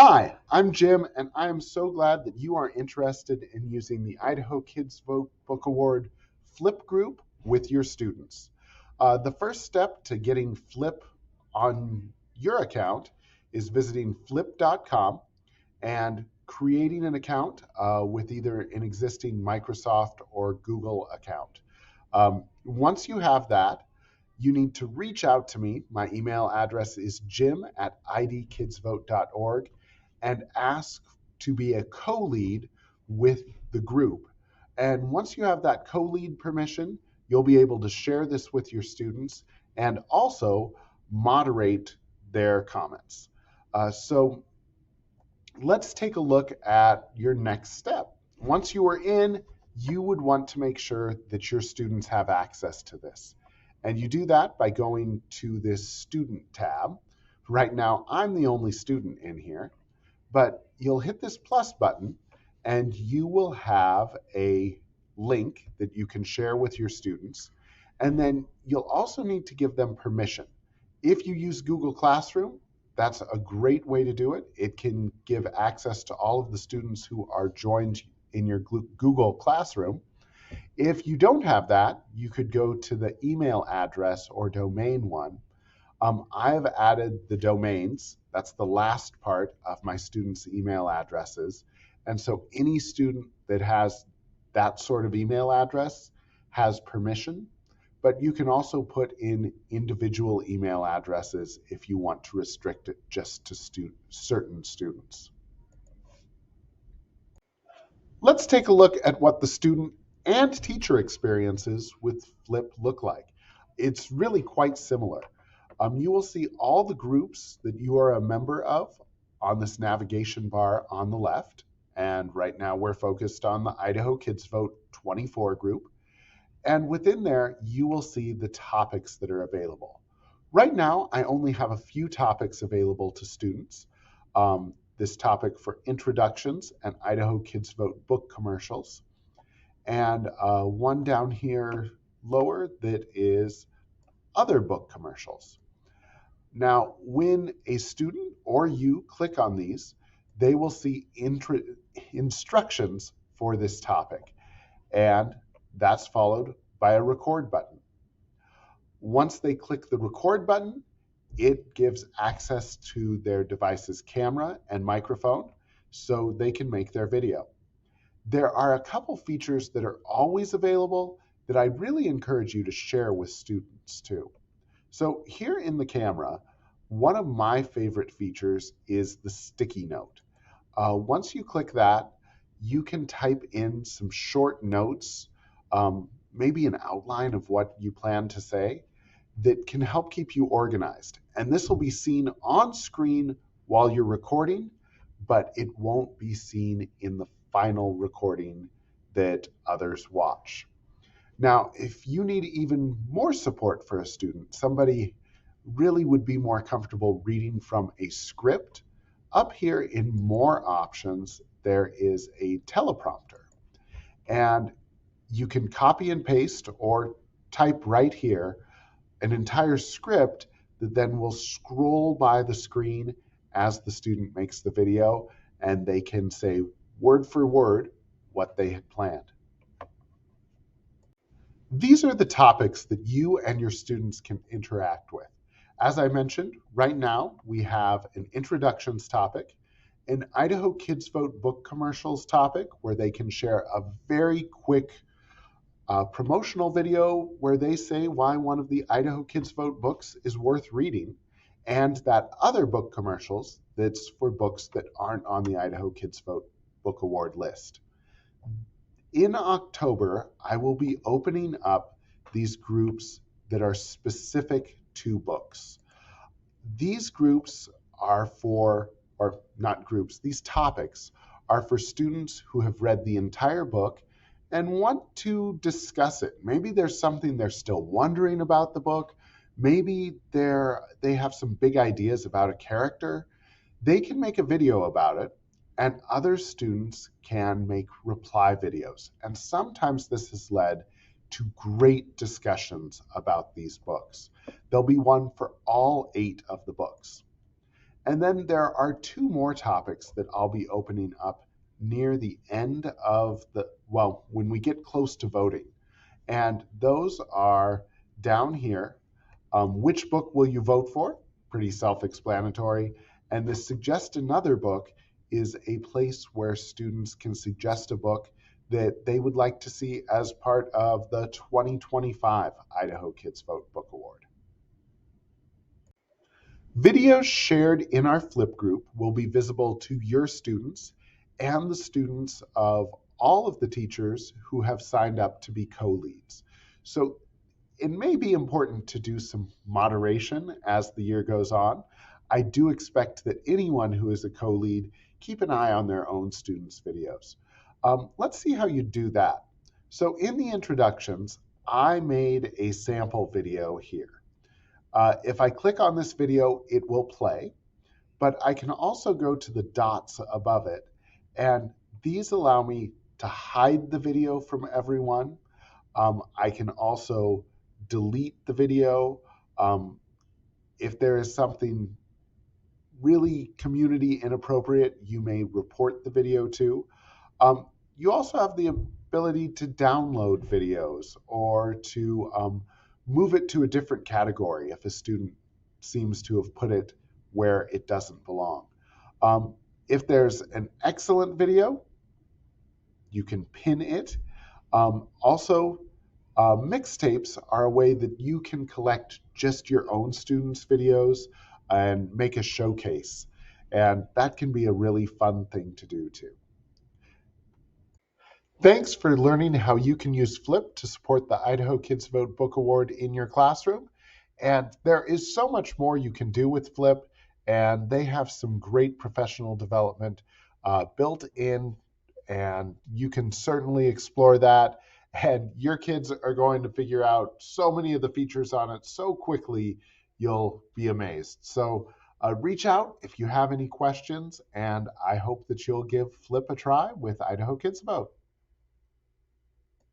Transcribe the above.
Hi, I'm Jim, and I am so glad that you are interested in using the Idaho Kids Vote Book Award Flip group with your students. The first step to getting Flip on your account is visiting flip.com and creating an account with either an existing Microsoft or Google account. Once you have that, you need to reach out to me. My email address is jim@idkidsvote.org and ask to be a co-lead with the group. And once you have that co-lead permission, you'll be able to share this with your students and also moderate their comments. So let's take a look at your next step. Once you are in, you would want to make sure that your students have access to this. And you do that by going to this student tab. Right now, I'm the only student in here, but you'll hit this plus button and you will have a link that you can share with your students. And then you'll also need to give them permission. If you use Google Classroom, that's a great way to do it. It can give access to all of the students who are joined in your Google Classroom. If you don't have that, you could go to the email address or domain one. I've added the domains. That's the last part of my students' email addresses. And so any student that has that sort of email address has permission, but you can also put in individual email addresses if you want to restrict it just to certain students. Let's take a look at what the student and teacher experiences with Flip look like. It's really quite similar. You will see all the groups that you are a member of on this navigation bar on the left. And right now we're focused on the Idaho Kids Vote 24 group. And within there, you will see the topics that are available. Right now, I only have a few topics available to students. This topic for introductions and Idaho Kids Vote book commercials. And one down here lower that is other book commercials. Now, when a student or you click on these, they will see instructions for this topic, and that's followed by a record button. Once they click the record button, it gives access to their device's camera and microphone so they can make their video. There are a couple features that are always available that I really encourage you to share with students too. So here in the camera, one of my favorite features is the sticky note. Once you click that, you can type in some short notes, maybe an outline of what you plan to say that can help keep you organized. And this will be seen on screen while you're recording, but it won't be seen in the final recording that others watch. Now, if you need even more support for a student, somebody really would be more comfortable reading from a script, up here in more options, there is a teleprompter. And you can copy and paste or type right here an entire script that then will scroll by the screen as the student makes the video, and they can say word for word what they had planned. These are the topics that you and your students can interact with. As I mentioned, right now we have an introductions topic, an Idaho Kids Vote book commercials topic where they can share a very quick promotional video where they say why one of the Idaho Kids Vote books is worth reading, and that other book commercials that's for books that aren't on the Idaho Kids Vote Book Award list. In October, I will be opening up these groups that are specific to books. These groups are for, or not groups, these topics are for students who have read the entire book and want to discuss it. Maybe there's something they're still wondering about the book. Maybe they have some big ideas about a character. They can make a video about it, and other students can make reply videos. And sometimes this has led to great discussions about these books. There'll be one for all 8 of the books. And then there are two more topics that I'll be opening up near the end of when we get close to voting. And those are down here. Which book will you vote for? Pretty self explanatory. And the Suggest Another Book is a place where students can suggest a book that they would like to see as part of the 2025 Idaho Kids Vote Book Award. Videos shared in our Flip group will be visible to your students and the students of all of the teachers who have signed up to be co-leads. So it may be important to do some moderation as the year goes on. I do expect that anyone who is a co-lead keep an eye on their own students' videos. Let's see how you do that. So in the introductions, I made a sample video here. If I click on this video, it will play, but I can also go to the dots above it, and these allow me to hide the video from everyone. I can also delete the video. If there is something really community inappropriate, you may report the video to. You also have the ability to download videos or to move it to a different category if a student seems to have put it where it doesn't belong. If there's an excellent video, you can pin it. Mixtapes are a way that you can collect just your own students' videos and make a showcase. And that can be a really fun thing to do too. Thanks for learning how you can use Flip to support the Idaho Kids Vote Book Award in your classroom. And there is so much more you can do with Flip, and they have some great professional development built in, and you can certainly explore that. And your kids are going to figure out so many of the features on it so quickly, you'll be amazed. So reach out if you have any questions, and I hope that you'll give Flip a try with Idaho Kids Vote.